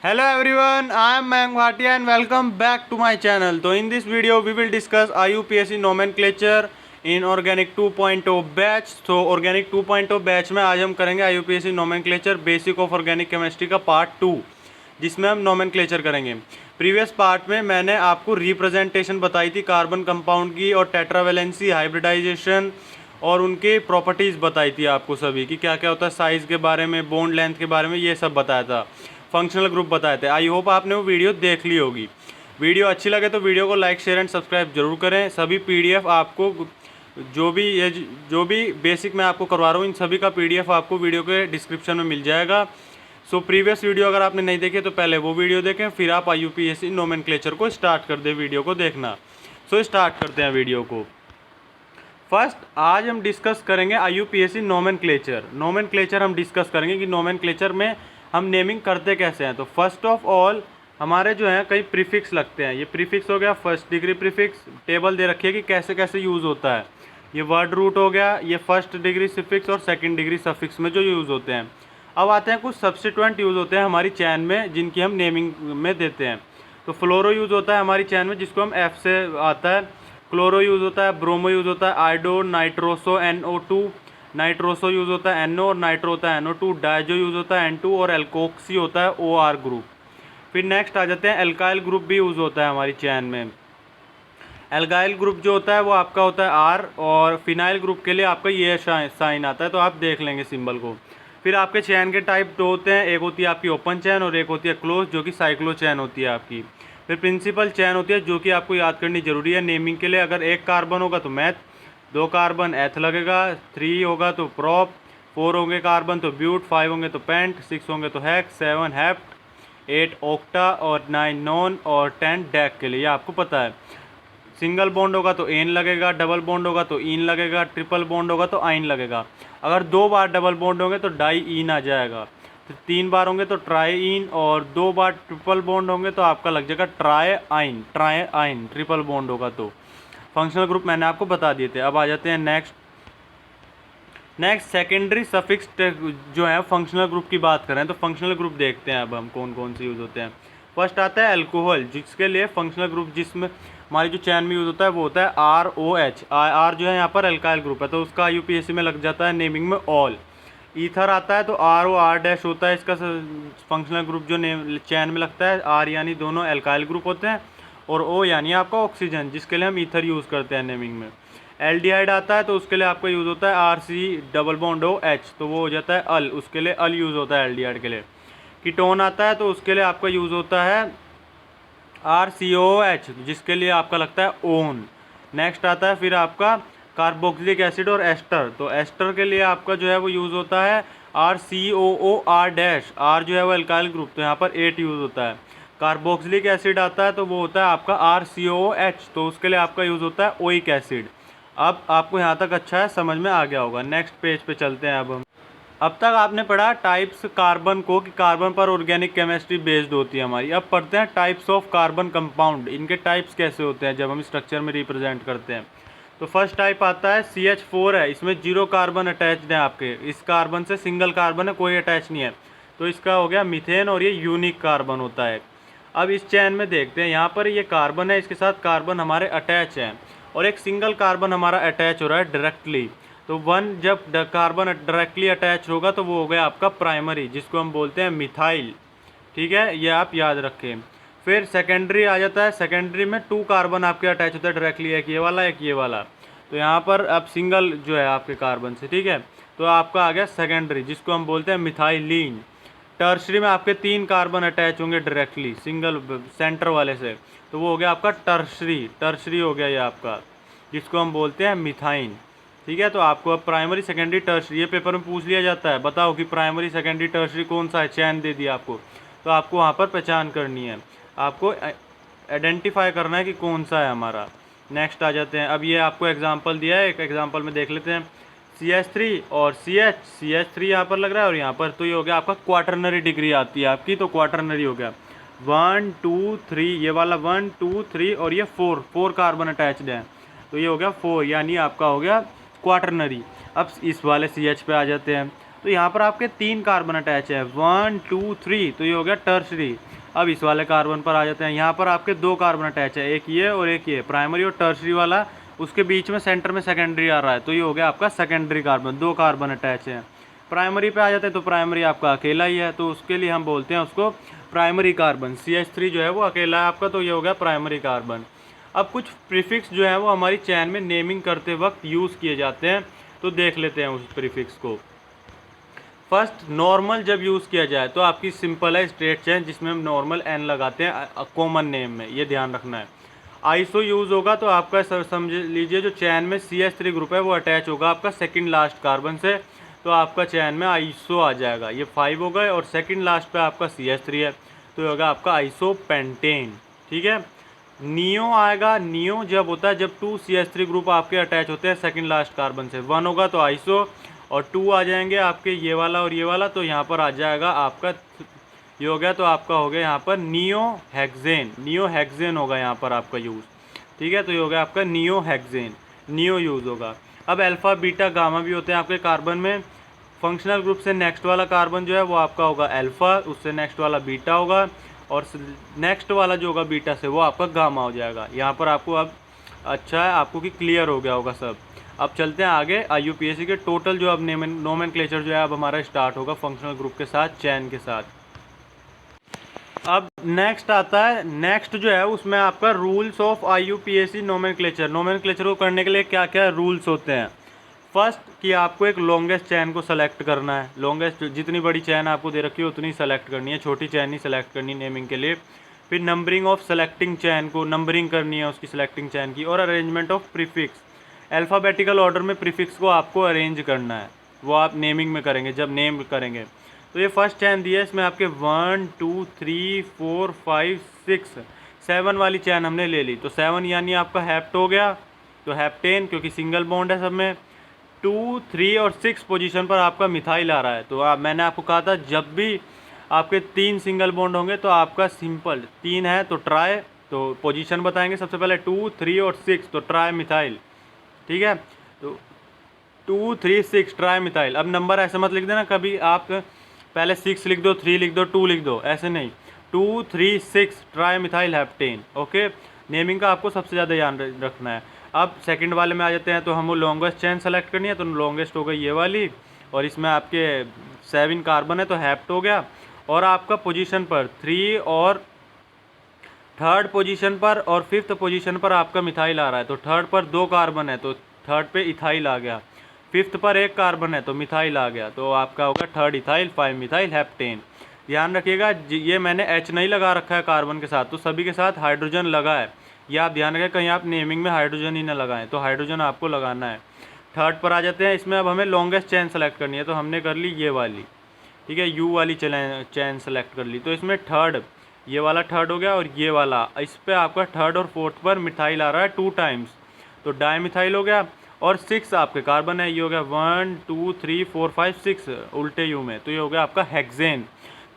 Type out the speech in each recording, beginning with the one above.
Hello everyone, I am Mayank Bhatia and welcome back to my channel. So in this video we will discuss IUPAC nomenclature in Organic 2.0 batch. तो Organic 2.0 batch में आज हम करेंगे IUPAC nomenclature basic of organic chemistry का part 2, जिसमें हम nomenclature करेंगे. Previous part में मैंने आपको रिप्रेजेंटेशन बताई थी कार्बन कंपाउंड की और टेट्रावेलेंसी, हाइब्रिडाइजेशन और उनके प्रॉपर्टीज़ बताई थी आपको सभी की, क्या क्या होता है, साइज़ के बारे में, बॉन्ड लेंथ के बारे में, ये सब बताया था. फंक्शनल ग्रुप बताए थे. आई होप आपने वो वीडियो देख ली होगी. वीडियो अच्छी लगे तो वीडियो को लाइक शेयर एंड सब्सक्राइब जरूर करें. सभी पीडीएफ आपको जो भी बेसिक मैं आपको करवा रहा हूँ इन सभी का पीडीएफ आपको वीडियो के डिस्क्रिप्शन में मिल जाएगा. सो प्रीवियस वीडियो अगर आपने नहीं देखी तो पहले वो वीडियो देखें, फिर आप IUPAC नोमेनक्लेचर को स्टार्ट कर दें वीडियो को देखना. सो स्टार्ट करते हैं वीडियो को. फर्स्ट आज हम डिस्कस करेंगे IUPAC नोमेनक्लेचर हम डिस्कस करेंगे कि नोमेनक्लेचर में हम नेमिंग करते कैसे हैं. तो फर्स्ट ऑफ ऑल हमारे जो हैं कई प्रीफिक्स लगते हैं. ये प्रीफिक्स हो गया फर्स्ट डिग्री प्रीफिक्स, टेबल दे रखी है कि कैसे कैसे यूज़ होता है. ये वर्ड रूट हो गया, ये फर्स्ट डिग्री सफिक्स और सेकंड डिग्री सफिक्स में जो यूज़ होते हैं. अब आते हैं कुछ सब्स्टिट्यूएंट यूज़ होते हैं हमारी चैन में जिनकी हम नेमिंग में देते हैं. तो फ्लोरो यूज़ होता है हमारी चैन में जिसको हम F से आता है. क्लोरो यूज़ होता है, ब्रोमो यूज़ होता है, iodo, nitroso NO2, nitroso use होता है NO और नाइट्रो होता है NO2, डायजो यूज़ होता है N2 और एल्कोक्सी होता है OR ग्रुप. फिर नेक्स्ट आ जाते हैं एल्काइल ग्रुप भी यूज़ होता है हमारी चैन में. एल्काइल ग्रुप जो होता है वो आपका होता है R और फिनाइल ग्रुप के लिए आपका ये साइन आता है, तो आप देख लेंगे सिंबल को. फिर आपके चैन के टाइप दो होते हैं, एक होती है आपकी ओपन चैन और एक होती है क्लोज जो कि साइक्लो चैन होती है आपकी. फिर प्रिंसिपल चैन होती है जो कि आपको याद करनी जरूरी है नेमिंग के लिए. अगर एक कार्बन होगा तो मैथ, 2 कार्बन एथ लगेगा, 3 होगा तो प्रॉप, 4 होंगे कार्बन तो ब्यूट, 5 होंगे तो पेंट, 6 होंगे तो हेक्स, 7 हेप्ट, 8 ऑक्टा और 9 नॉन और 10 डैक के लिए. ये आपको पता है. सिंगल बॉन्ड होगा तो एन लगेगा, डबल बॉन्ड होगा तो इन लगेगा, ट्रिपल बॉन्ड होगा तो आइन लगेगा. अगर 2 बार डबल बॉन्ड होंगे तो डाई इन आ जाएगा. तो 3 बार होंगे तो ट्राई इन और 2 बार ट्रिपल बॉन्ड होंगे तो आपका लग जाएगा ट्राई आइन ट्रिपल बॉन्ड होगा तो. फंक्शनल ग्रुप मैंने आपको बता दिए थे. अब आ जाते हैं नेक्स्ट सेकेंडरी सफिक्स जो है फंक्शनल ग्रुप की बात करें तो फंक्शनल ग्रुप देखते हैं अब हम कौन कौन से यूज़ होते हैं. फर्स्ट आता है अल्कोहल, जिसके लिए फंक्शनल ग्रुप जिसमें हमारी जो चैन में यूज़ होता है वो होता है ROH. R जो है यहाँ पर अल्काइल ग्रुप है तो उसका IUPAC में लग जाता है नेमिंग में ऑल. ईथर आता है तो ROR- होता है इसका फंक्शनल ग्रुप जो नेम चैन में लगता है. R यानी दोनों अल्काइल ग्रुप होते हैं और O यानी आपका ऑक्सीजन जिसके लिए हम ईथर यूज़ करते हैं नेमिंग में. एल्डिहाइड आता है तो उसके लिए आपका यूज़ होता है RC डबल बॉन्ड OH, तो वो हो जाता है अल, उसके लिए अल यूज़ होता है एल्डिहाइड के लिए. कीटोन आता है तो उसके लिए आपका यूज़ होता है RCOH जिसके लिए आपका लगता है ओन. नेक्स्ट आता है फिर आपका कार्बोक्सिलिक एसिड और एस्टर, तो एस्टर के लिए आपका जो है वो यूज़ होता है RCOOR-. R जो है वो अल्काइल ग्रुप तो यहाँ पर 8 यूज़ होता है. कार्बोक्सिलिक एसिड आता है तो वो होता है आपका RCOH, तो उसके लिए आपका यूज़ होता है ओइक एसिड. अब आपको यहाँ तक अच्छा है, समझ में आ गया होगा. नेक्स्ट पेज पे चलते हैं. अब तक आपने पढ़ा टाइप्स कार्बन को कि कार्बन पर ऑर्गेनिक केमिस्ट्री बेस्ड होती है हमारी. अब पढ़ते हैं टाइप्स ऑफ कार्बन कंपाउंड, इनके टाइप्स कैसे होते हैं जब हम स्ट्रक्चर में रिप्रेजेंट करते हैं. तो फर्स्ट टाइप आता है CH4 है, इसमें 0 कार्बन अटैच्ड है आपके. इस कार्बन से सिंगल कार्बन है, कोई अटैच नहीं है, तो इसका हो गया मीथेन और ये यूनिक कार्बन होता है. अब इस चैन में देखते हैं, यहाँ पर ये कार्बन है, इसके साथ कार्बन हमारे अटैच हैं और एक सिंगल कार्बन हमारा अटैच हो रहा है डायरेक्टली. तो जब कार्बन डायरेक्टली अटैच होगा तो वो हो गया आपका प्राइमरी जिसको हम बोलते हैं मिथाइल. ठीक है, ये आप याद रखें. फिर सेकेंडरी आ जाता है. सेकेंडरी में 2 कार्बन आपके अटैच होता है डायरेक्टली, एक ये वाला एक ये वाला. तो यहाँ पर अब सिंगल जो है आपके कार्बन से, ठीक है, तो आपका आ गया सेकेंडरी जिसको हम बोलते हैं मिथाइलिन. टर्सरी में आपके 3 कार्बन अटैच होंगे डायरेक्टली सिंगल सेंटर वाले से, तो वो हो गया आपका टर्सरी हो गया ये आपका, जिसको हम बोलते हैं मिथाइन. ठीक है, तो आपको अब प्राइमरी सेकेंडरी टर्सरी ये पेपर में पूछ लिया जाता है, बताओ कि प्राइमरी सेकेंडरी टर्सरी कौन सा है, चैन दे दिया आपको, तो आपको वहाँ पर पहचान करनी है, आपको आइडेंटिफाई करना है कि कौन सा है हमारा. नेक्स्ट आ जाते हैं. अब ये आपको एग्जांपल दिया है, एक एग्जांपल में देख लेते हैं. CH3 और CH3 यहाँ पर लग रहा है और यहाँ पर, तो ये हो गया आपका क्वाटरनरी डिग्री आती है आपकी, तो क्वाटरनरी हो गया 1 2 3, ये वाला 1 2 3 और ये 4 कार्बन अटैच्ड है, तो ये हो गया 4 यानी आपका हो गया क्वाटरनरी. अब इस वाले CH पे आ जाते हैं. तो यहाँ पर आपके 3 कार्बन अटैच है, 1 2 3, तो ये हो गया टर्शरी। अब इस वाले कार्बन पर आ जाते हैं, यहाँ पर आपके 2 कार्बन अटैच है, एक ये और एक ये, प्राइमरी और टर्शरी वाला, उसके बीच में सेंटर में सेकेंडरी आ रहा है, तो ये हो गया आपका सेकेंडरी कार्बन, 2 कार्बन अटैच हैं। प्राइमरी पे आ जाते हैं तो प्राइमरी आपका अकेला ही है, तो उसके लिए हम बोलते हैं उसको प्राइमरी कार्बन। CH3 जो है वो अकेला है आपका, तो ये हो गया प्राइमरी कार्बन। अब कुछ प्रीफिक्स जो है वो हमारी चैन में नेमिंग करते वक्त यूज़ किए जाते हैं, तो देख लेते हैं उस प्रीफिक्स को। फर्स्ट नॉर्मल जब यूज़ किया जाए तो आपकी सिंपल है स्ट्रेट चैन, जिसमें हम नॉर्मल एन लगाते हैं कॉमन नेम में, ये ध्यान रखना है। आइसो यूज़ होगा तो आपका समझ लीजिए जो चैन में CH3 ग्रुप है वो अटैच होगा आपका सेकंड लास्ट कार्बन से, तो आपका चैन में आइसो आ जाएगा। ये 5 हो गए और सेकंड लास्ट पे आपका CH3 है, तो ये होगा आपका आइसो पेंटेन। ठीक है। नियो आएगा, नियो जब होता है जब 2 CH3 ग्रुप आपके अटैच होते हैं सेकंड लास्ट कार्बन से, 1 होगा तो आइसो, और 2 आ जाएंगे आपके ये वाला और ये वाला, तो यहाँ पर आ जाएगा आपका ये हो गया, तो आपका हो गया यहाँ पर नियो हेक्सेन, नियो हेक्सेन होगा यहाँ पर आपका यूज़। ठीक है, तो ये हो गया आपका नियो हेक्सेन, नियो यूज़ होगा। अब अल्फ़ा बीटा गामा भी होते हैं आपके कार्बन में। फंक्शनल ग्रुप से नेक्स्ट वाला कार्बन जो है वो आपका होगा अल्फ़ा, उससे नेक्स्ट वाला बीटा होगा, और नेक्स्ट वाला जो होगा बीटा से वो आपका गामा हो जाएगा। यहाँ पर आपको अब अच्छा है आपको कि क्लियर हो गया होगा सब। अब चलते हैं आगे IUPAC के टोटल जो अब नोमेनक्लेचर जो है अब हमारा स्टार्ट होगा फंक्शनल ग्रुप के साथ, चैन के साथ। अब नेक्स्ट आता है, नेक्स्ट जो है उसमें आपका rules of IUPAC nomenclature. Nomenclature को करने के लिए क्या क्या रूल्स होते हैं। फर्स्ट कि आपको एक लॉन्गेस्ट चैन को सेलेक्ट करना है, लॉन्गेस्ट जितनी बड़ी चैन आपको दे रखी है उतनी सेलेक्ट करनी है, छोटी चैन नहीं सेलेक्ट करनी नेमिंग के लिए। फिर नंबरिंग ऑफ सेलेक्टिंग चैन को नंबरिंग करनी है उसकी सेलेक्टिंग चैन की, और arrangement of prefix, alphabetical order में प्रीफिक्स को आपको अरेंज करना है, वो आप नेमिंग में करेंगे जब नेम करेंगे। तो ये फर्स्ट चैन दी है, इसमें आपके 1 2 3 4 5 6 7 वाली चैन हमने ले ली, तो 7 यानी आपका हेप्ट हो गया, तो हेप्टेन क्योंकि सिंगल बॉन्ड है सब में। 2 3 और 6 पोजीशन पर आपका मिथाइल आ रहा है, तो मैंने आपको कहा था जब भी आपके 3 सिंगल बॉन्ड होंगे तो आपका सिंपल 3 है तो ट्राई, तो पोजीशन बताएंगे सबसे पहले 2 3 और 6, तो ट्राई मिथाइल। ठीक है, तो 2 3 6 ट्राई मिथाइल। अब नंबर ऐसे मत लिख देना कभी आप पहले 6 लिख दो, 3 लिख दो, 2 लिख दो, ऐसे नहीं, 2 3 6 tri methyl heptane. Okay, naming का आपको सबसे ज़्यादा ध्यान रखना है। अब सेकंड वाले में आ जाते हैं, तो हम लॉन्गेस्ट चैन सेलेक्ट करनी है, तो लॉन्गेस्ट हो गई ये वाली, और इसमें आपके 7 कार्बन है तो हेप्ट हो गया। और आपका पोजीशन पर 3 और थर्ड पोजीशन पर और फिफ्थ पोजीशन पर आपका मिथाइल आ रहा है, तो थर्ड पर 2 कार्बन है तो थर्ड पे इथाइल आ गया, फिफ्थ पर 1 कार्बन है तो मिथाइल आ गया, तो आपका होगा थर्ड इथाइल 5 मिथाइल हेप्टेन। ध्यान रखिएगा ये मैंने H नहीं लगा रखा है कार्बन के साथ, तो सभी के साथ हाइड्रोजन लगा है, ये आप ध्यान रखें कहीं आप नेमिंग में हाइड्रोजन ही ना लगाएं, तो हाइड्रोजन आपको लगाना है। थर्ड पर आ जाते हैं, इसमें अब हमें लॉन्गेस्ट चैन सेलेक्ट करनी है, तो हमने कर ली ये वाली। ठीक है, U वाली चैन सेलेक्ट कर ली, तो इसमें थर्ड ये वाला थर्ड हो गया, और ये वाला इस पर आपका थर्ड और फोर्थ पर मिथाइल आ रहा है 2 टाइम्स, तो डाई मिथाइल हो गया। और 6 आपके कार्बन है, ये हो गया 1 2 3 4 5 6 उल्टे यू में, तो ये हो गया आपका hexane,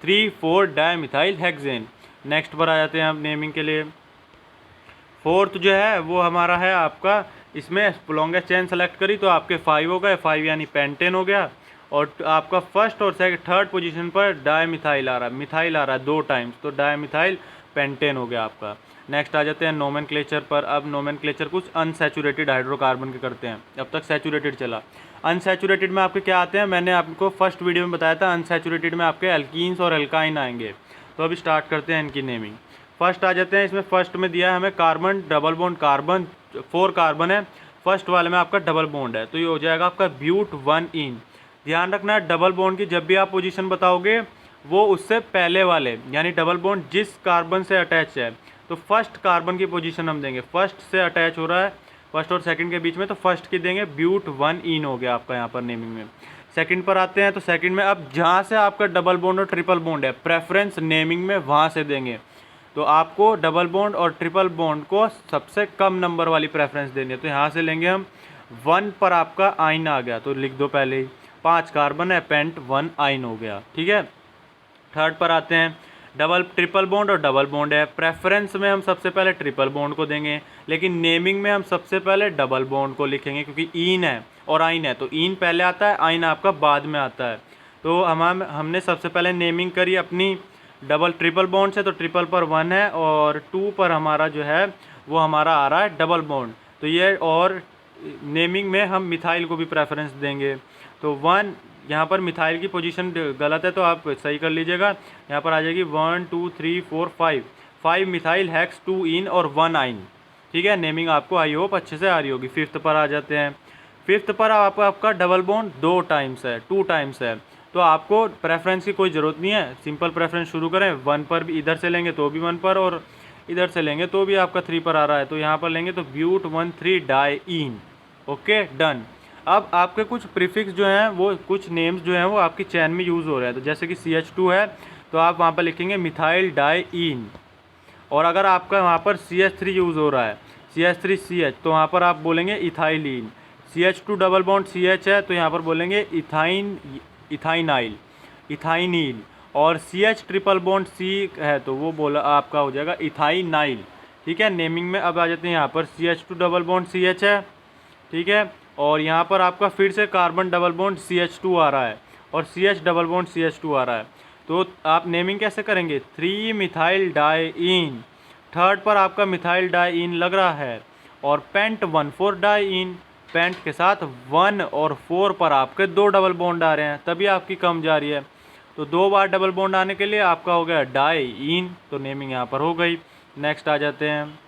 3 4 di methyl hexane. Next पर आ जाते हैं हम नेमिंग के लिए। फोर्थ जो है वो हमारा है आपका, इसमें लॉन्गेस्ट चैन सेलेक्ट करी तो आपके 5 हो गए, 5 यानी पेंटेन हो गया। और आपका फर्स्ट और सेकंड थर्ड पोजीशन पर डाई मिथाइल आ रहा है, मिथाइल आ रहा है 2 टाइम्स, तो डाई मिथाइल पेंटेन हो गया आपका। नेक्स्ट आ जाते हैं नोमेनक्लेचर पर। अब नोमेनक्लेचर कुछ अनसैचुरेटेड हाइड्रोकार्बन के करते हैं, अब तक सैचुरेटेड चला। अनसैचुरेटेड में आपके क्या आते हैं, मैंने आपको फर्स्ट वीडियो में बताया था, अनसैचुरेटेड में आपके एल्कीन्स और एल्काइन आएंगे। तो अभी स्टार्ट करते हैं इनकी नेमिंग। फर्स्ट आ जाते हैं, इसमें फर्स्ट में दिया है हमें carbon, double bond carbon, 4 carbon है, फर्स्ट वाले में आपका डबल बॉन्ड है, तो ये हो जाएगा आपका ब्यूट 1 इन। ध्यान रखना है डबल बॉन्ड की जब भी आप पोजीशन बताओगे वो उससे पहले वाले, यानी डबल बॉन्ड जिस कार्बन से अटैच है तो फर्स्ट कार्बन की पोजीशन हम देंगे, फर्स्ट से अटैच हो रहा है फर्स्ट और सेकंड के बीच में, तो फर्स्ट की देंगे, ब्यूट 1 इन हो गया आपका यहाँ पर नेमिंग में। सेकंड पर आते हैं, तो सेकंड में अब जहाँ से आपका डबल बॉन्ड और ट्रिपल बॉन्ड है प्रेफरेंस नेमिंग में वहाँ से देंगे, तो आपको डबल बॉन्ड और ट्रिपल बॉन्ड को सबसे कम नंबर वाली प्रेफरेंस देनी है, तो यहाँ से लेंगे हम 1 पर आपका आइन आ गया, तो लिख दो पहले ही, 5 कार्बन है, पेंट 1 आइन हो गया। ठीक है, थर्ड पर आते हैं, डबल ट्रिपल बॉन्ड और डबल बॉन्ड है, प्रेफरेंस में हम सबसे पहले ट्रिपल बॉन्ड को देंगे, लेकिन नेमिंग में हम सबसे पहले डबल बॉन्ड को लिखेंगे क्योंकि ईन है और आइन है, तो ईन पहले आता है, आइन आपका बाद में आता है। तो हमने सबसे पहले नेमिंग करी अपनी डबल ट्रिपल बॉन्ड से, तो ट्रिपल पर 1 है और 2 पर हमारा जो है वो हमारा आ रहा है डबल बॉन्ड। तो ये, और नेमिंग में हम मिथाइल को भी प्रेफरेंस देंगे। तो 1 यहाँ पर मिथाइल की पोजीशन गलत है तो आप सही कर लीजिएगा। यहाँ पर आ जाएगी 1 2 3 4 5 मिथाइल हेक्स 2 इन और 1 आइन। ठीक है, नेमिंग आपको आई होप अच्छे से आ रही होगी। 5th पर आ जाते हैं। 5th पर आपका डबल बॉन्ड 2 टाइम्स है, 2 टाइम्स है, तो आपको प्रेफरेंस की कोई ज़रूरत नहीं है, सिंपल प्रेफरेंस शुरू करें। 1 पर भी इधर से लेंगे तो भी 1 पर, और इधर से लेंगे तो भी आपका 3 पर आ रहा है, तो यहाँ पर लेंगे तो ब्यूट 1,3 डाइईन। Okay, done. अब आपके कुछ प्रीफिक्स जो हैं वो, कुछ नेम्स जो हैं वो आपकी चैन में यूज़ हो रहे हैं। तो जैसे कि CH2 है तो आप वहाँ पर लिखेंगे मिथाइल डाइईन, और अगर आपका वहाँ पर CH3 यूज़ हो रहा है, CH3CH, तो वहाँ पर आप बोलेंगे ethylene. CH2 double bond CH है तो यहाँ पर बोलेंगे इथाइनाइल। और CH ट्रिपल बॉन्ड C है तो वो बोला आपका हो जाएगा इथाइनाइल। ठीक है, नेमिंग में अब आ जाते हैं। यहाँ पर CH2 डबल बॉन्ड CH है, ठीक है, और यहाँ पर आपका फिर से कार्बन डबल बॉन्ड CH2 आ रहा है और CH डबल बॉन्ड CH2 आ रहा है। तो आप नेमिंग कैसे करेंगे? 3 मिथाइल डाइईन, 3rd पर आपका मिथाइल डाइईन लग रहा है, और पेंट 1,4 डाइईन, पेंट के साथ 1 और 4 पर आपके 2 डबल बॉन्ड आ रहे हैं, तभी आपकी कम जा रही है। तो 2 बार डबल बॉन्ड आने के लिए आपका हो गया डाइईन, तो नेमिंग यहाँ पर हो गई। नेक्स्ट आ जाते हैं।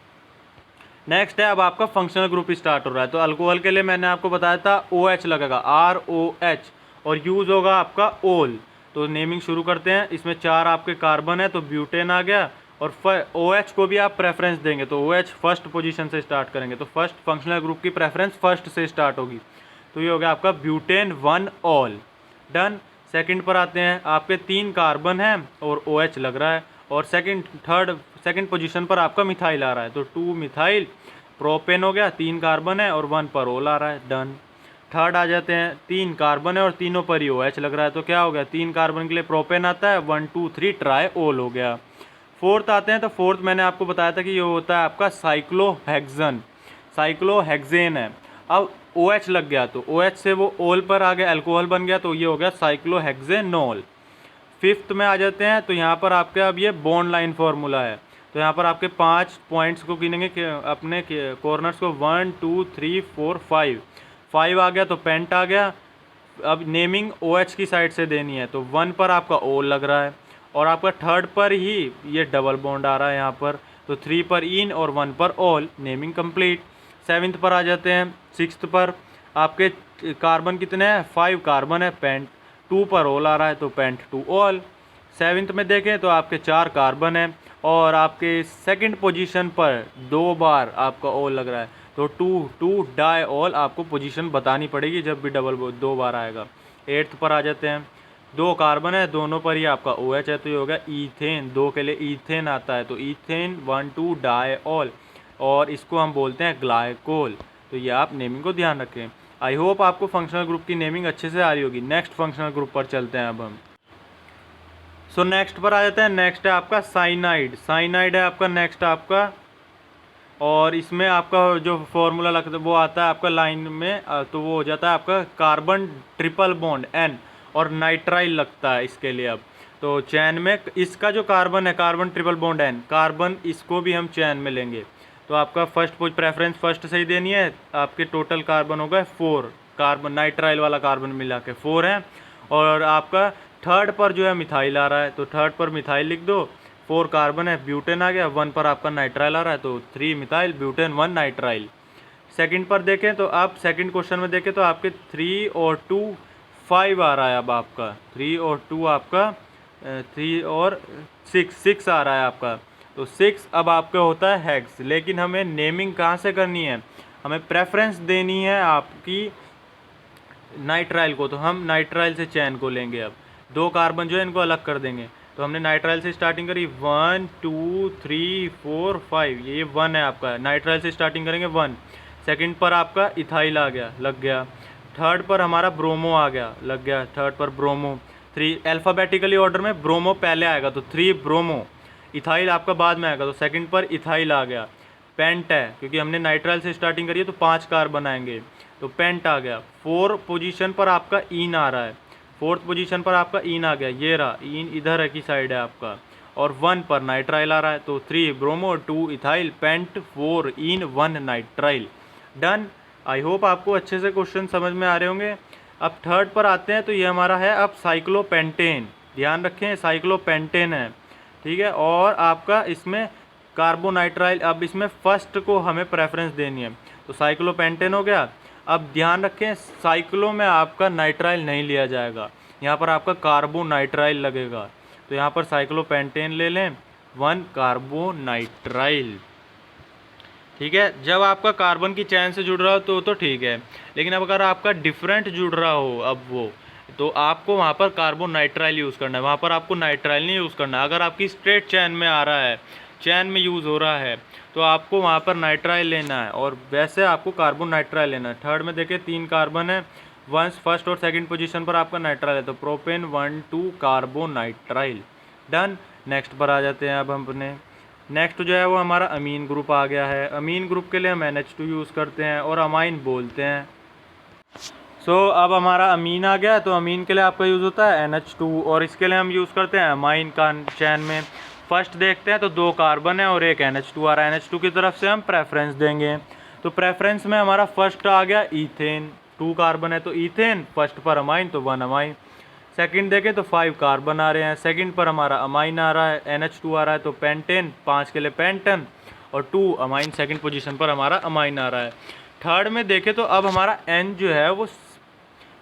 नेक्स्ट है अब आपका फंक्शनल ग्रुप स्टार्ट हो रहा है। तो अल्कोहल के लिए मैंने आपको बताया था OH लगेगा, ROH, और यूज़ होगा आपका ओल। तो नेमिंग शुरू करते हैं। इसमें 4 आपके कार्बन है तो ब्यूटेन आ गया, और OH को भी आप प्रेफरेंस देंगे तो OH फर्स्ट पोजीशन से स्टार्ट करेंगे, तो फर्स्ट फंक्शनल ग्रुप की प्रेफरेंस फर्स्ट से स्टार्ट होगी। तो ये हो गया आपका ब्यूटेन 1 ऑल, डन। सेकंड पर आते हैं। आपके 3 कार्बन हैं और OH लग रहा है, और सेकंड पोजीशन पर आपका मिथाइल आ रहा है, तो 2 मिथाइल प्रोपेन हो गया, 3 कार्बन है और 1 पर ओल आ रहा है, डन। थर्ड आ जाते हैं। 3 कार्बन है और तीनों पर ही OH लग रहा है, तो क्या हो गया? 3 कार्बन के लिए प्रोपेन आता है, 1 2 3 ट्राई ओल हो गया। फोर्थ आते हैं। तो फोर्थ मैंने आपको बताया था कि ये होता है आपका साइक्लोहेक्सेन है। अब OH लग गया तो OH से वो ओल पर आ गया, अल्कोहल बन गया, तो ये हो गया साइक्लोहेक्सेनोल। फिफ्थ में आ जाते हैं। तो यहाँ पर आपके अब ये बॉन्ड लाइन फार्मूला है, तो यहाँ पर आपके 5 पॉइंट्स को गिनेंगे अपने कॉर्नर्स को, 1 2 3 4 5 आ गया तो पेंट आ गया। अब नेमिंग OH की साइड से देनी है, तो 1 पर आपका ओल लग रहा है, और आपका थर्ड पर ही ये डबल बॉन्ड आ रहा है यहाँ पर, तो 3 पर इन और 1 पर ऑल, नेमिंग कंप्लीट। 7th पर आ जाते हैं। 6th पर आपके कार्बन कितने हैं? 5 कार्बन है, पेंट 2 पर ऑल आ रहा है, तो पेंट 2 ऑल। 7th में देखें तो आपके 4 कार्बन है, और आपके सेकंड पोजीशन पर 2 बार आपका ऑल लग रहा है, तो 2 डाई ऑल आपको पोजीशन बतानी पड़ेगी जब भी डबल 2 बार आएगा। 8th पर आ जाते हैं। 2 कार्बन है, दोनों पर ही आपका OH है, तो ये होगा ईथेन। 2 के लिए ईथेन आता है, तो ईथेन 1 2 डाई ऑल, और इसको हम बोलते हैं ग्लाइकोल। तो ये आप नेमिंग को ध्यान रखें। आई होप आपको फंक्शनल ग्रुप की नेमिंग अच्छे से आ रही होगी। नेक्स्ट फंक्शनल ग्रुप पर चलते हैं अब हम। सो नेक्स्ट पर आ जाते हैं। नेक्स्ट है आपका साइनाइड है आपका नेक्स्ट आपका, और इसमें आपका जो फॉर्मूला लगता है वो आता है आपका लाइन में, तो वो हो जाता है आपका कार्बन ट्रिपल बॉन्ड N, और नाइट्राइल लगता है इसके लिए। अब तो चैन में इसका जो कार्बन है, carbon triple bond N, carbon इसको भी हम चैन में लेंगे, तो आपका फर्स्ट प्रेफरेंस फर्स्ट से ही देनी है। आपके टोटल कार्बन हो गए 4, कार्बन नाइट्राइल वाला कार्बन मिला के 4 है, और आपका थर्ड पर जो है मिथाइल आ रहा है, तो थर्ड पर मिथाइल लिख दो। 4 कार्बन है, ब्यूटेन आ गया, 1 पर आपका नाइट्राइल आ रहा है, तो 3 मिथाइल ब्यूटेन 1 नाइट्राइल। सेकंड पर देखें तो आप सेकंड क्वेश्चन में देखें तो आपके 3 और 2 5 आ रहा है। अब आपका 3 और 2 आपका 3 और 6 आ रहा है आपका, तो 6 अब आपका होता है हेक्स। लेकिन हमें नेमिंग कहाँ से करनी है? हमें प्रेफरेंस देनी है आपकी नाइट्राइल को, तो हम नाइट्राइल से चैन को लेंगे। अब 2 कार्बन जो है इनको अलग कर देंगे, तो हमने नाइट्राइल से स्टार्टिंग करी 1 2 3 4 5, ये 1 है आपका, नाइट्राइल से स्टार्टिंग करेंगे 1। सेकंड पर आपका इथाइल आ गया, लग गया। थर्ड पर हमारा ब्रोमो आ गया, लग गया। थर्ड पर ब्रोमो 3, अल्फ़ाबेटिकली ऑर्डर में ब्रोमो पहले आएगा, तो 3 ब्रोमो। इथाइल आपका बाद में आएगा, तो सेकंड पर इथाइल आ गया। पेंट है, क्योंकि हमने नाइट्राइल से स्टार्टिंग करी है तो 5 कार्बन आएंगे, तो पेंट आ गया। 4 पोजीशन पर आपका इन आ रहा है, फोर्थ पोजीशन पर आपका इन आ गया, ये रहा इन इधर की साइड है आपका, और 1 पर नाइट्राइल आ रहा है, तो 3 bromo, 2 ethyl pent, 4 yne, 1 nitrile. Done. I hope आपको अच्छे से क्वेश्चन समझ में आ रहे होंगे। अब थर्ड पर आते हैं, तो ये हमारा है अब साइक्लोपेंटेन। ध्यान रखें साइक्लोपेंटेन है, ठीक है। और आपका इसमें कार्बोनाइट्राइल, अब इसमें फर्स्ट को हमें प्रेफरेंस देनी है, तो साइक्लोपेंटेन हो गया। अब ध्यान रखें साइक्लो में आपका नाइट्राइल नहीं लिया जाएगा, यहाँ पर आपका कार्बोनाइट्राइल लगेगा, तो यहाँ पर साइक्लोपेंटेन ले लें, 1 कार्बोनाइट्राइल, ठीक है। जब आपका कार्बन की चैन से जुड़ रहा हो तो ठीक है, लेकिन अब अगर आपका डिफरेंट जुड़ रहा हो अब वो, तो आपको वहाँ पर कार्बोनाइट्राइल यूज़ करना है, वहाँ पर आपको नाइट्राइल नहीं यूज़ करना है। अगर आपकी स्ट्रेट चैन में आ रहा है, चैन में यूज़ हो रहा है, तो आपको वहाँ पर नाइट्राइल लेना है, और वैसे आपको कार्बोनाइट्राइल लेना है। थर्ड में देखिए 3 कार्बन है, वंस फर्स्ट और सेकंड पोजीशन पर आपका नाइट्राइल है, तो प्रोपेन 1 2 कार्बोनाइट्राइल। डन। नेक्स्ट पर आ जाते हैं अब हम अपने। नेक्स्ट जो है वो हमारा अमीन ग्रुप आ गया है। अमीन ग्रुप के लिए हम NH2 यूज़ करते हैं और अमाइन बोलते हैं। अब हमारा अमीन आ गया, तो अमीन के लिए आपका यूज़ होता है NH2, और इसके लिए हम यूज़ करते हैं अमाइन का चैन में। फर्स्ट देखते हैं, तो 2 कार्बन है और एक NH2 आ रहा है, NH2 की तरफ से हम प्रेफरेंस देंगे। तो प्रेफरेंस में हमारा फर्स्ट आ गया ईथेन, 2 कार्बन है तो ईथेन, फर्स्ट पर अमाइन तो 1 अमाइन। सेकंड देखें तो 5 कार्बन आ रहे हैं, सेकंड पर हमारा अमाइन आ रहा है, NH2 आ रहा है, तो पेंटेन, 5 के लिए पेंटन, और 2 अमाइन, सेकंड पोजीशन पर हमारा अमाइन आ रहा है। थर्ड में देखें तो अब हमारा N जो है वो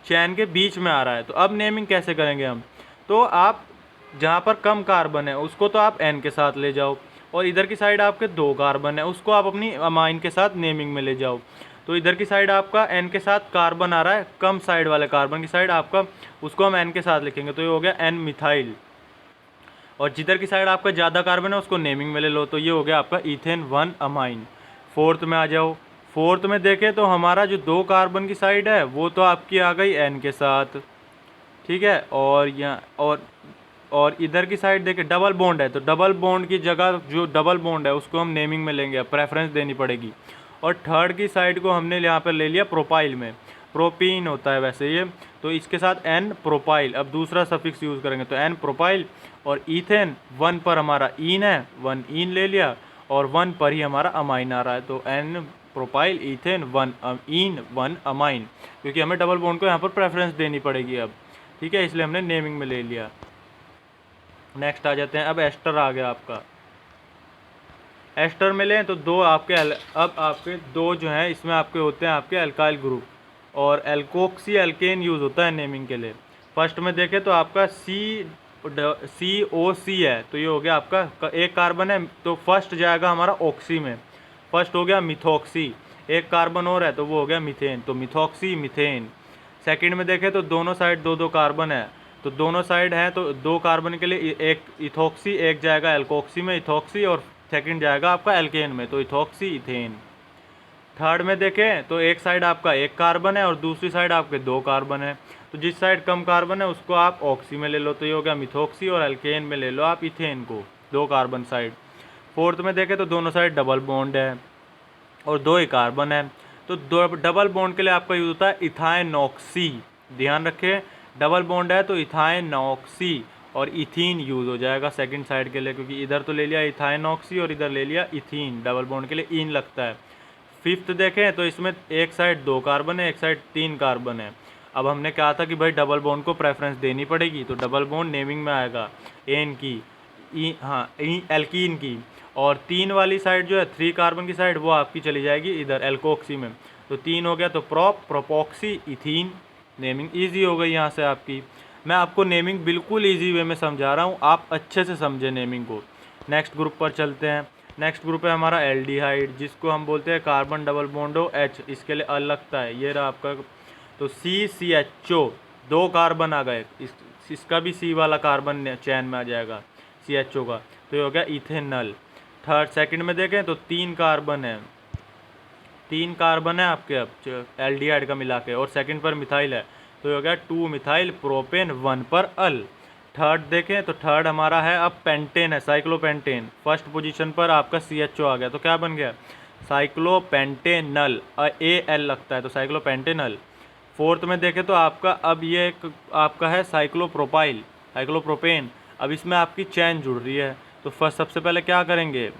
चैन के बीच में आ रहा है, तो अब नेमिंग कैसे करेंगे हम, तो आप जहाँ पर कम कार्बन है उसको तो आप N के साथ ले जाओ, और इधर की साइड आपके 2 कार्बन है उसको आप अपनी अमाइन के साथ नेमिंग में ले जाओ। तो इधर की साइड आपका N के साथ कार्बन आ रहा है, कम साइड वाले कार्बन की साइड आपका, उसको हम N के साथ लिखेंगे, तो ये हो गया N मिथाइल। और जिधर की साइड आपका ज़्यादा कार्बन है उसको नेमिंग में ले लो, तो ये हो गया आपका ईथेन 1 अमाइन। फोर्थ में आ जाओ। फोर्थ में देखें तो हमारा जो 2 कार्बन की साइड है वो तो आपकी आ गई N के साथ, ठीक है। और यहाँ और इधर की साइड देखें डबल बॉन्ड है, तो डबल बॉन्ड की जगह जो डबल बॉन्ड है उसको हम नेमिंग में लेंगे, प्रेफरेंस देनी पड़ेगी। और थर्ड की साइड को हमने यहाँ पर ले लिया प्रोपाइल में, प्रोपीन होता है वैसे ये, तो इसके साथ N प्रोपाइल, अब दूसरा सफिक्स यूज़ करेंगे, तो N प्रोपाइल। और ईथेन 1 पर हमारा ईन है, 1 ईन ले लिया, और 1 पर ही हमारा अमाइन आ रहा है, तो N प्रोपाइल ईथेन 1 ईन 1 अमाइन, क्योंकि हमें डबल बॉन्ड को यहाँ पर प्रेफरेंस देनी पड़ेगी अब, ठीक है, इसलिए हमने नेमिंग में ले लिया। नेक्स्ट आ जाते हैं, अब एस्टर आ गया आपका। एस्टर में लें तो अब आपके 2 जो हैं इसमें आपके होते हैं आपके अल्काइल ग्रुप, और एल्कोक्सी एल्केन यूज़ होता है नेमिंग के लिए। फर्स्ट में देखें तो आपका COC है, तो ये हो गया आपका 1 कार्बन है, तो फर्स्ट जाएगा हमारा ऑक्सी में, फर्स्ट हो गया मिथॉक्सी, 1 कार्बन और है तो वो हो गया मीथेन, तो मिथॉक्सी मीथेन। सेकंड में देखें तो दोनों साइड 2 कार्बन है, तो दोनों साइड हैं तो 2 कार्बन के लिए 1 इथॉक्सी, 1 जाएगा एल्कोक्सी में इथॉक्सी, और सेकंड जाएगा आपका एल्केन में, तो इथॉक्सी इथेन। थर्ड में देखें तो एक साइड आपका 1 कार्बन है और दूसरी साइड आपके 2 कार्बन है, तो जिस साइड कम कार्बन है उसको आप ऑक्सी में ले लो, तो ये हो गया मिथॉक्सी, और एल्केन में ले लो आप इथेन को, 2 कार्बन साइड। फोर्थ में देखें तो दोनों साइड डबल बॉन्ड है और 2 ही कार्बन है, तो डबल बॉन्ड के लिए आपका यूज़ होता है इथाइनॉक्सी। ध्यान रखें डबल बॉन्ड है तो इथाइनॉक्सी, और इथीन यूज़ हो जाएगा सेकंड साइड के लिए, क्योंकि इधर तो ले लिया इथाइनॉक्सी और इधर ले लिया इथीन, डबल बॉन्ड के लिए इन लगता है। फिफ्थ देखें तो इसमें एक साइड 2 कार्बन है, एक साइड 3 कार्बन है। अब हमने कहा था कि भाई डबल बॉन्ड को प्रेफरेंस देनी पड़ेगी, तो डबल बॉन्ड नेमिंग में आएगा एन की, एल्कीन की, और 3 वाली साइड जो है 3 कार्बन की साइड वो आपकी चली जाएगी इधर एल्कोक्सी में, तो 3 हो गया, तो प्रोपॉक्सी इथीन। नेमिंग ईजी हो गई यहाँ से आपकी। मैं आपको नेमिंग बिल्कुल ईजी वे में समझा रहा हूँ, आप अच्छे से समझे नेमिंग को। नेक्स्ट ग्रुप पर चलते हैं। नेक्स्ट ग्रुप है हमारा एल्डिहाइड, जिसको हम बोलते हैं कार्बन डबल बॉन्डो H, इसके लिए अल लगता है, ये रहा आपका, तो CCHO 2 कार्बन आ गए, इसका भी C वाला कार्बन चैन में आ जाएगा CHO का, तो ये हो गया इथेनल। थर्ड सेकंड में देखें तो 3 कार्बन है, 3 कार्बन है आपके अब एल्डिहाइड का मिला के, और सेकंड पर मिथाइल है, तो ये हो गया 2 मिथाइल प्रोपेन 1 पर अल। थर्ड देखें तो थर्ड हमारा है अब पेंटेन है, साइक्लोपेंटेन, फर्स्ट पोजीशन पर आपका CHO आ गया, तो क्या बन गया साइक्लोपेंटेनल, AL लगता है, तो साइक्लोपेंटेनल। फोर्थ में देखें तो आपका अब ये एक आपका है साइक्लोप्रोपाइल, साइक्लोप्रोपेन। अब इसमें आपकी चैन जुड़ रही है, तो फर्स्ट सबसे पहले क्या करेंगे,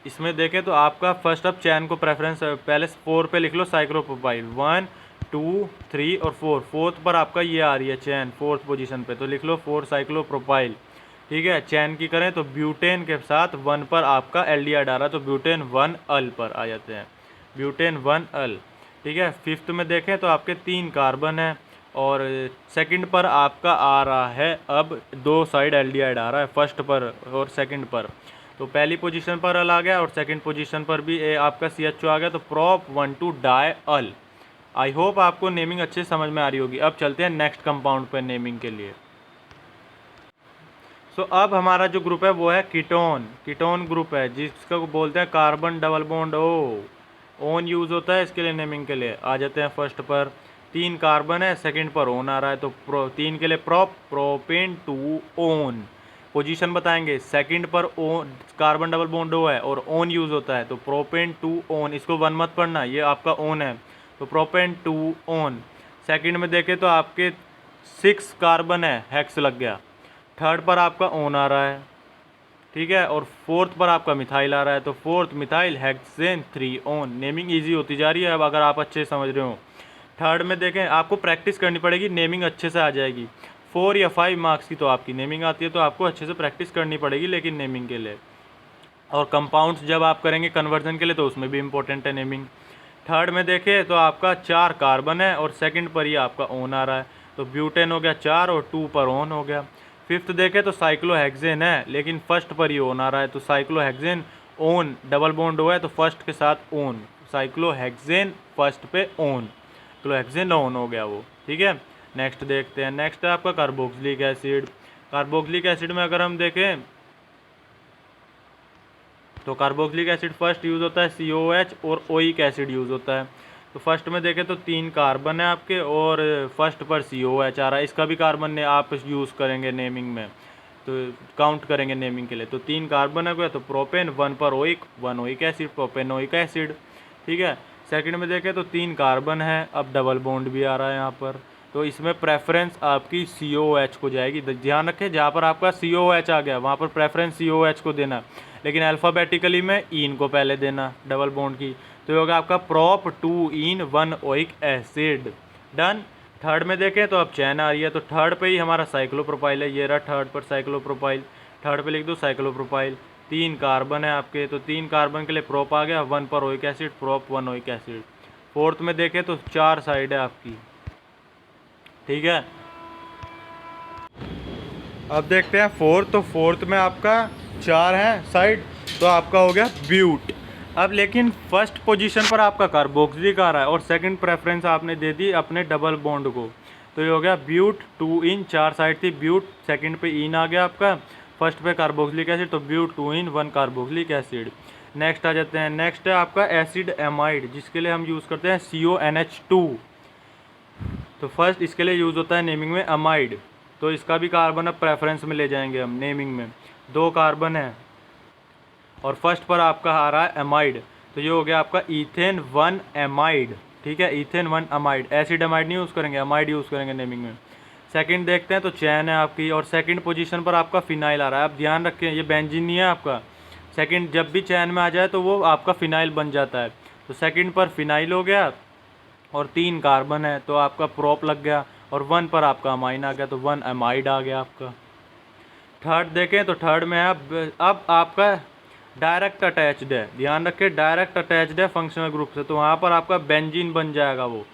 इसमें देखें तो आपका फर्स्ट अब चैन को प्रेफरेंस पहले 4 पे लिख लो साइक्लोप्रोपाइल, 1 2 3 और 4, फोर्थ पर आपका ये आ रही है चैन फोर्थ पोजीशन पे, तो लिख लो 4 साइक्लोप्रोपाइल। ठीक है, चैन की करें तो ब्यूटेन के साथ 1 पर आपका एल्डिहाइड आ रहा है, तो ब्यूटेन 1 अल पर आ जाते हैं, ब्यूटेन 1 अल। ठीक है, फिफ्थ में देखें तो आपके 3 कार्बन है और सेकंड पर आपका आ रहा है अब 2 साइड एल्डिहाइड आ रहा है फर्स्ट पर और सेकंड पर, तो पहली पोजीशन पर अल आ गया और सेकंड पोजीशन पर भी आपका CHO आ गया, तो prop 1,2 di al. I hope आपको नेमिंग अच्छे से समझ में आ रही होगी। अब चलते हैं नेक्स्ट कंपाउंड पर नेमिंग के लिए। सो अब हमारा जो ग्रुप है वो है कीटोन, कीटोन ग्रुप है जिसका बोलते हैं carbon double bond O, one use होता है इसके लिए नेमिंग के लिए। आ जाते हैं फर्स्ट पर, 3 कार्बन है, सेकंड पर ओन आ रहा है, तो 3 के लिए प्रोपेन 2 ओन। पोजीशन बताएंगे, सेकंड पर one carbon double bond O है और ओन यूज़ होता है, तो प्रोपेन 2 ओन, इसको 1 मत पढ़ना, ये आपका ओन है, तो प्रोपेन 2 ओन। सेकंड में देखें तो आपके 6 कार्बन है, हेक्स लग गया। थर्ड पर आपका ओन आ रहा है, ठीक है, और फोर्थ पर आपका मिथाइल आ रहा है, तो fourth methyl hexane 3 own. Naming easy होती जा रही है अब अगर आप अच्छे से समझ रहे हो। थर्ड में देखें, आपको प्रैक्टिस करनी पड़ेगी, नेमिंग अच्छे से आ जाएगी। 4 या 5 मार्क्स की तो आपकी नेमिंग आती है, तो आपको अच्छे से प्रैक्टिस करनी पड़ेगी लेकिन नेमिंग के लिए। और कंपाउंड्स जब आप करेंगे कन्वर्जन के लिए तो उसमें भी इंपॉर्टेंट है नेमिंग। थर्ड में देखें तो आपका 4 कार्बन है और सेकंड पर ही आपका ओन आ रहा है, तो ब्यूटेन हो गया 4 और 2 पर ओन हो गया। फिफ्थ देखें तो साइक्लोहेक्सेन है लेकिन फर्स्ट पर ही ओन आ रहा है, तो साइक्लोहेक्सेन ओन डबल बॉन्ड हुआ है तो फर्स्ट के साथ ओन, साइक्लोहेक्सेन फर्स्ट पे ओन, क्लोहेक्सेन ओन हो गया वो। ठीक है, नेक्स्ट देखते हैं। नेक्स्ट है आपका कार्बोक्सिलिक एसिड। कार्बोक्सिलिक एसिड में अगर हम देखें तो कार्बोक्सिलिक एसिड फर्स्ट यूज़ होता है COH और ओइक एसिड यूज़ होता है। तो फर्स्ट में देखें तो 3 कार्बन है आपके और फर्स्ट पर COH आ रहा है, इसका भी कार्बन ने आप यूज़ करेंगे नेमिंग में, तो काउंट करेंगे नेमिंग के लिए। तो 3 कार्बन है तो प्रोपेन, 1 पर oic, 1 oic acid, propanoic acid. ठीक है, सेकंड में देखें तो 3 कार्बन है, अब डबल बॉन्ड भी आ रहा है यहाँ पर, तो इसमें प्रेफरेंस आपकी COH को जाएगी। ध्यान रखें जहाँ पर आपका COH आ गया वहाँ पर प्रेफरेंस COH को देना, लेकिन अल्फ़ाबेटिकली में ईन को पहले देना डबल बॉन्ड की, तो ये होगा आपका प्रोप 2 इन 1 ओइक एसिड। डन। थर्ड में देखें तो अब चैन आ रही है, तो थर्ड पे ही हमारा साइक्लोप्रोपाइल है, ये रहा थर्ड पर साइक्लोप्रोपाइल, थर्ड पे लिख दो साइक्लोप्रोपाइल। 3 कार्बन है आपके, तो 3 कार्बन के लिए प्रोप आ गया, 1 पर oic acid, prop 1 oic acid. Fourth में देखें तो 4 साइड है आपकी। ठीक है, अब देखते हैं फोर्थ, तो फोर्थ में आपका 4 है साइड, तो आपका हो गया ब्यूट। अब लेकिन फर्स्ट पोजीशन पर आपका कार्बोक्सिलिक आ रहा है और सेकंड प्रेफरेंस आपने दे दी अपने डबल बॉन्ड को, तो ये हो गया ब्यूट 2 इन, 4 साइड थी ब्यूट, सेकंड पे इन आ गया आपका, फर्स्ट पे कार्बोक्सिलिक एसिड, तो ब्यूट 2 इन 1 कार्बोक्सिलिक एसिड। नेक्स्ट आ जाते हैं, नेक्स्ट है आपका एसिड एमाइड, जिसके लिए हम यूज़ करते हैं CONH2। तो फर्स्ट इसके लिए यूज़ होता है नेमिंग में अमाइड, तो इसका भी कार्बन अब प्रेफरेंस में ले जाएंगे हम नेमिंग में। 2 कार्बन है और फर्स्ट पर आपका आ रहा है एमाइड, तो ये हो गया आपका ईथेन 1 एमाइड। ठीक है, ईथेन 1 अमाइड, एसिड एमाइड नहीं यूज़ करेंगे, अमाइड यूज़ करेंगे नेमिंग में। सेकंड देखते हैं तो चैन है आपकी और सेकंड पोजीशन पर आपका फिनाइल आ रहा है। अब ध्यान रखें ये बेंजीन नहीं है आपका, सेकंड जब भी चैन में आ जाए तो वो आपका फिनाइल बन जाता है, तो सेकंड पर फिनाइल हो गया और 3 कार्बन है तो आपका प्रोप लग गया और 1 पर आपका अमाइन आ गया, तो 1 अमाइड आ गया आपका। थर्ड देखें तो थर्ड में अब आपका डायरेक्ट अटैच्ड है, ध्यान रखें डायरेक्ट अटैच्ड है फंक्शनल ग्रुप से, तो वहाँ पर आपका बेंजीन बन जाएगा, वो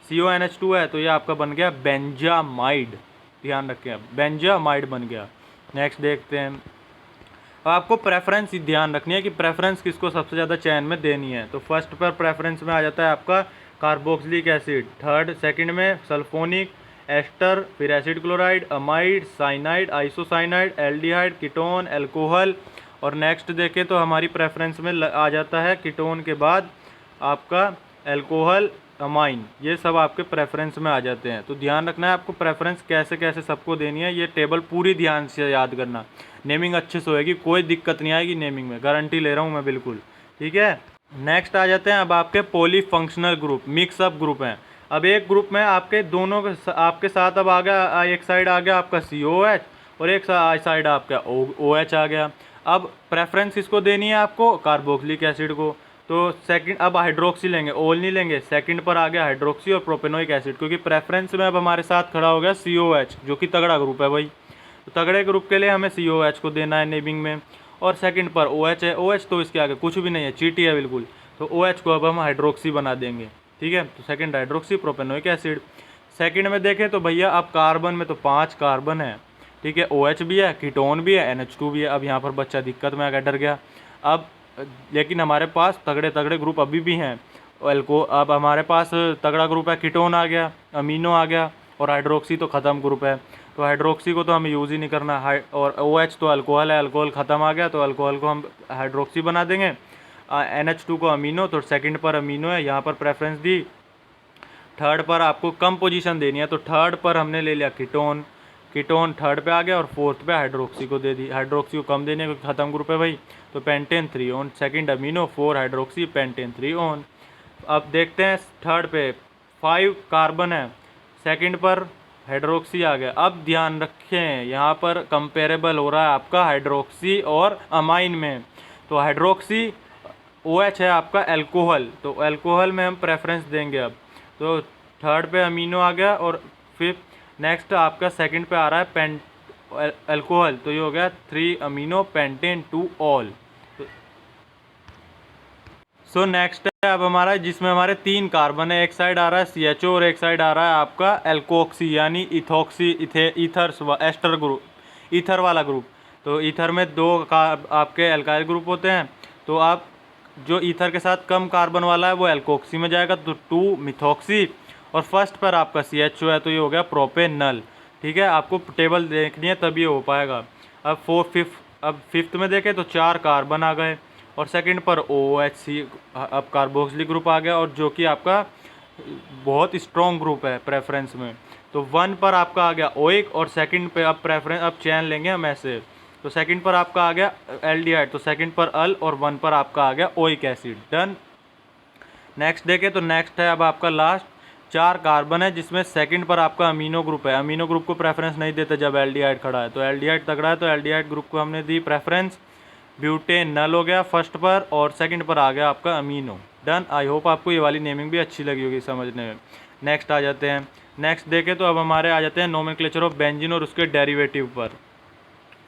CONH2 है तो ये आपका बन गया बेंजामाइड। ध्यान रखें बेंजामाइड बन गया। नेक्स्ट देखते हैं, अब आपको प्रेफरेंस ध्यान रखनी है कि प्रेफरेंस किसको सबसे ज़्यादा चैन में देनी है, तो फर्स्ट पर प्रेफरेंस में आ जाता है आपका कार्बोक्सिलिक एसिड, थर्ड सेकंड में सल्फोनिक एस्टर, फिर acid chloride, amide, cyanide, isocyanide, aldehyde, ketone, alcohol, और नेक्स्ट देखें तो हमारी प्रेफरेंस में आ जाता है कीटोन के बाद आपका अल्कोहल, अमाइन, ये सब आपके प्रेफरेंस में आ जाते हैं। तो ध्यान रखना है आपको प्रेफरेंस कैसे कैसे सबको देनी है, ये टेबल पूरी ध्यान से याद करना, नेमिंग अच्छे से होएगी, कोई दिक्कत नहीं आएगी नेमिंग में, गारंटी ले रहा हूँ मैं बिल्कुल। ठीक है, नेक्स्ट आ जाते हैं अब आपके पॉलीफंक्शनल ग्रुप, मिक्सअप ग्रुप हैं। अब एक ग्रुप में आपके दोनों आपके साथ अब आ गया, एक साइड आ गया आपका COH और एक साइड आपका OH आ गया। अब प्रेफरेंस किसको देनी है आपको, कार्बोक्सिलिक एसिड को। तो सेकंड अब हाइड्रोक्सी लेंगे, ओल नहीं लेंगे। सेकंड पर आ गया हाइड्रोक्सी और प्रोपेनोइक एसिड, क्योंकि प्रेफरेंस में अब हमारे साथ खड़ा हो गया COH जो कि तगड़ा ग्रुप है भाई। तो तगड़े ग्रुप के लिए हमें COH को देना है नेमिंग में। और सेकंड पर OH है, OH तो इसके आगे कुछ भी नहीं है, चीटी है बिल्कुल। तो OH को अब हम हाइड्रोक्सी बना देंगे, ठीक है। तो second hydroxy propanoic acid. Second में देखें तो भैया अब कार्बन में तो 5 कार्बन है, ठीक है। OH भी है, कीटोन भी है, NH2 भी है। अब यहाँ पर बच्चा दिक्कत में आ गया, डर गया। अब लेकिन हमारे पास तगड़े तगड़े ग्रुप अभी भी हैं। अब हमारे पास तगड़ा ग्रुप है, कीटोन आ गया, अमीनो आ गया, और हाइड्रोक्सी तो ख़त्म ग्रुप है। तो हाइड्रोक्सी को तो हमें यूज़ ही नहीं करना। और OH तो अल्कोहल है, अल्कोहल ख़त्म आ गया, तो अल्कोहल को हम हाइड्रोक्सी बना देंगे। NH2 को अमीनो, तो सेकंड पर अमीनो है, यहाँ पर प्रेफरेंस दी। थर्ड पर आपको कम पोजीशन देनी है, तो थर्ड पर हमने ले लिया कीटोन, कीटोन थर्ड पे आ गया, और फोर्थ पे हाइड्रोक्सी को दे दी। हाइड्रोक्सी को कम देने को ख़त्म ग्रुप है भाई, तो pentane 3 on, second amino, 4 hydroxy, pentane 3 on. अब देखते हैं थर्ड पे 5 कार्बन है, सेकंड पर हाइड्रोक्सी आ गया। अब ध्यान रखें यहाँ पर कंपेरेबल हो रहा है आपका हाइड्रोक्सी और अमाइन में। तो हाइड्रोक्सी OH है आपका अल्कोहल, तो अल्कोहल में हम प्रेफरेंस देंगे अब। तो थर्ड पे अमीनो आ गया, और फिफ्थ नेक्स्ट आपका सेकंड पे आ रहा है अल्कोहल, तो ये हो गया 3 amino pentane 2 all. So next है अब हमारा, जिसमें हमारे 3 कार्बन है, एक साइड आ रहा है CHO और एक साइड आ रहा है आपका एल्कोक्सी यानी ethoxy ether ester group, ether वाला ग्रुप। तो ईथर में 2 आपके एल्काइल ग्रुप होते हैं। तो आप जो ईथर के साथ कम कार्बन वाला है वो एल्कोक्सी में जाएगा, तो 2 मिथोक्सी, और फर्स्ट पर आपका CHO है, तो ये हो गया प्रोपेनल, ठीक है। आपको टेबल देखनी है तब ये हो पाएगा। अब फिफ्थ में देखें तो 4 कार्बन आ गए, और सेकंड पर OHC अब कार्बोक्सिलिक ग्रुप आ गया, और जो कि आपका बहुत स्ट्रॉन्ग ग्रुप है प्रेफरेंस में। तो 1 पर आपका आ गया ओइक, और सेकंड पे अब प्रेफरेंस अब चैन लेंगे हम ऐसे। तो सेकंड पर आपका आ गया एल्डिहाइड, तो सेकंड पर अल, और 1 पर आपका आ गया ओइक एसिड। डन। नेक्स्ट देखें तो नेक्स्ट है अब आपका लास्ट 4 कार्बन है, जिसमें सेकंड पर आपका अमीनो ग्रुप है। अमीनो ग्रुप को प्रेफरेंस नहीं देते जब एल्डिहाइड खड़ा है, तो एल्डिहाइड तगड़ा है, तो एल्डिहाइड ग्रुप को हमने दी प्रेफरेंस। ब्यूटेन नल हो गया फर्स्ट पर, और सेकंड पर आ गया आपका अमीनो। डन। आई होप आपको ये वाली नेमिंग भी अच्छी लगी होगी समझने में। नेक्स्ट आ जाते हैं, नेक्स्ट देखें तो अब हमारे आ जाते हैं नोमेनक्लेचर ऑफ बेंजीन और उसके डेरिवेटिव पर।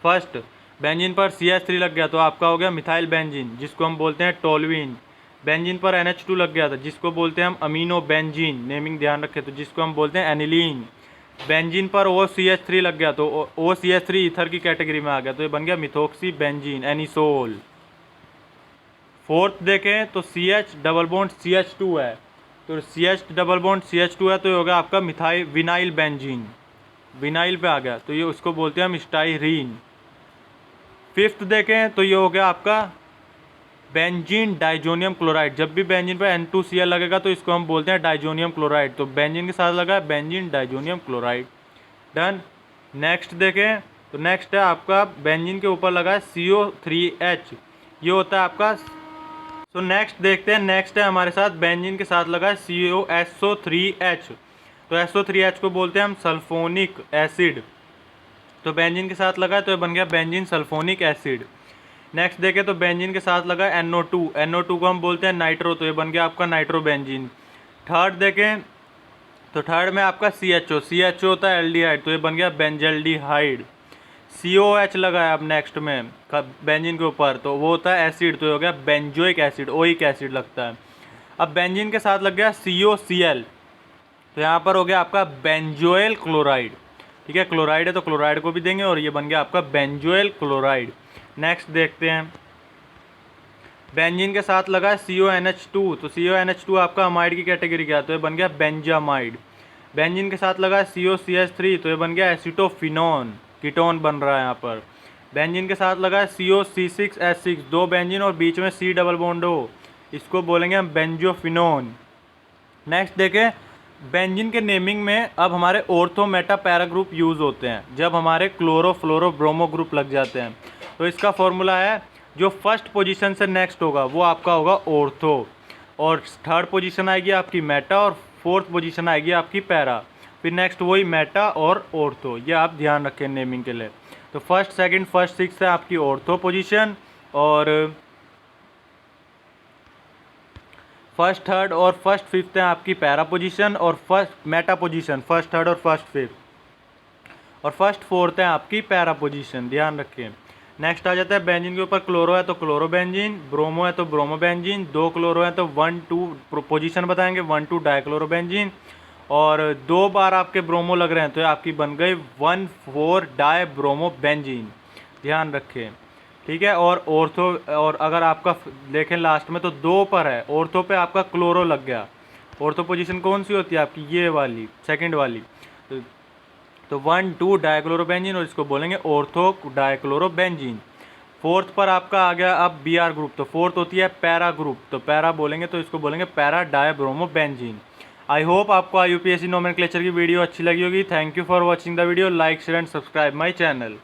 फर्स्ट बेंजीन पर CH3 लग गया, तो आपका हो गया मिथाइल बेंजीन, जिसको हम बोलते हैं टोलुइन। बेंजीन पर NH2 लग गया था, जिसको बोलते हैं हम अमीनो बेंजीन, नेमिंग ध्यान रखें, तो जिसको हम बोलते हैं एनिलीन। बेंजीन पर OCH3 लग गया, तो OCH3 ईथर की कैटेगरी में आ गया, तो ये बन गया मिथोक्सी बेंजीन, एनिसोल। फोर्थ देखें तो CH डबल बॉन्ड CH2 है, तो CH डबल बॉन्ड CH2 है, तो ये हो गया आपका मिथाइल विनाइल बेंजीन, विनाइल पे आ गया, तो ये उसको बोलते हैं हम स्टाइरीन। फिफ्थ देखें तो ये हो गया आपका बेंजीन डाइजोनियम क्लोराइड। जब भी बेंजीन पर N2Cl लगेगा तो इसको हम बोलते हैं डाइजोनियम क्लोराइड, तो बेंजीन के साथ लगा है benzene diazonium chloride. Done. Next देखें तो नेक्स्ट है आपका बेंजीन के ऊपर लगा है CO3H, ये होता है आपका। तो नेक्स्ट देखते हैं, नेक्स्ट है हमारे साथ बेंजीन के साथ लगा है SO3H, तो SO3H को बोलते हैं हम सल्फोनिक एसिड, तो बेंजीन के साथ लगा है, तो ये बन गया बेंजीन सल्फोनिक एसिड। नेक्स्ट देखें तो बेंजीन के साथ लगा है NO2 को हम बोलते हैं नाइट्रो, तो ये बन गया आपका नाइट्रो बेंजीन। थर्ड देखें तो थर्ड में आपका CHO होता है एल्डिहाइड, तो ये बन गया बेंजल्डिहाइड। COH लगा है अब नेक्स्ट में बेंजीन के ऊपर, तो वो होता है एसिड, तो ये हो गया बेंजोइक एसिड, ओइक एसिड लगता है। अब बेंजीन के साथ लग गया COCl, तो यहाँ पर हो गया आपका बेंजोइल क्लोराइड, ठीक है। क्लोराइड है तो क्लोराइड को भी देंगे, और ये बन गया आपका बेंजोइल क्लोराइड। नेक्स्ट देखते हैं, बेंजीन के साथ लगा है CONH2, तो CONH2 आपका अमाइड की कैटेगरी का, तो ये बन गया बेंजामाइड। बेंजीन के साथ लगा है COCH3, तो ये बन गया एसिटोफिनोन, कीटोन बन रहा है यहाँ पर। बेंजीन के साथ लगा है COC6H6, 2 बेंजीन और बीच में C डबल बॉन्ड हो, इसको बोलेंगे हम बेंजोफिनोन। नेक्स्ट देखें, बेंजीन के नेमिंग में अब हमारे ortho Meta para group use होते हैं जब हमारे क्लोरो फ्लोरो ब्रोमो ग्रुप लग जाते हैं। तो इसका फॉर्मूला है जो फर्स्ट पोजीशन से नेक्स्ट होगा वो आपका होगा ऑर्थो, और थर्ड पोजीशन आएगी आपकी मेटा, और फोर्थ पोजीशन आएगी आपकी पैरा, फिर नेक्स्ट वही मेटा और ऑर्थो। ये आप ध्यान रखें नेमिंग के लिए। तो फर्स्ट सेकंड फर्स्ट सिक्स है आपकी ऑर्थो पोजीशन, और फर्स्ट थर्ड और फर्स्ट फिफ्थ है आपकी पैरा पोजीशन, और first Meta position first third और फर्स्ट फिफ्थ, और फर्स्ट फोर्थ है आपकी पैरा पोजीशन, ध्यान रखें। नेक्स्ट आ जाता है बेंजीन के ऊपर। क्लोरो है तो क्लोरो बेंजीन, ब्रोमो है तो ब्रोमो बेंजीन, 2 क्लोरो है तो 1 2 पोजीशन बताएंगे 1 2 डाइक्लोरो बेंजीन, और 2 बार आपके ब्रोमो लग रहे हैं तो आपकी बन गई 1 4 डाई ब्रोमो बेंजीन, ध्यान रखें, ठीक है। और ऑर्थो, और अगर आपका देखें लास्ट में तो 2 पर है, ऑर्थो पे आपका क्लोरो लग गया। ऑर्थो पोजीशन कौन सी होती है आपकी, ये वाली सेकंड वाली, तो 1 2 डाइक्लोरोबेंजीन, और इसको बोलेंगे ऑर्थो डाइक्लोरोबेंजीन। फोर्थ पर आपका आ गया अब बी आर ग्रुप, तो फोर्थ होती है पैरा ग्रुप, तो पैरा बोलेंगे तो इसको बोलेंगे पैरा डायब्रोमोबेंजीन। आई होप आपको IUPAC नोमेनक्लेचर की वीडियो अच्छी लगी होगी। Thank you for watching the video. Like share and subscribe my channel.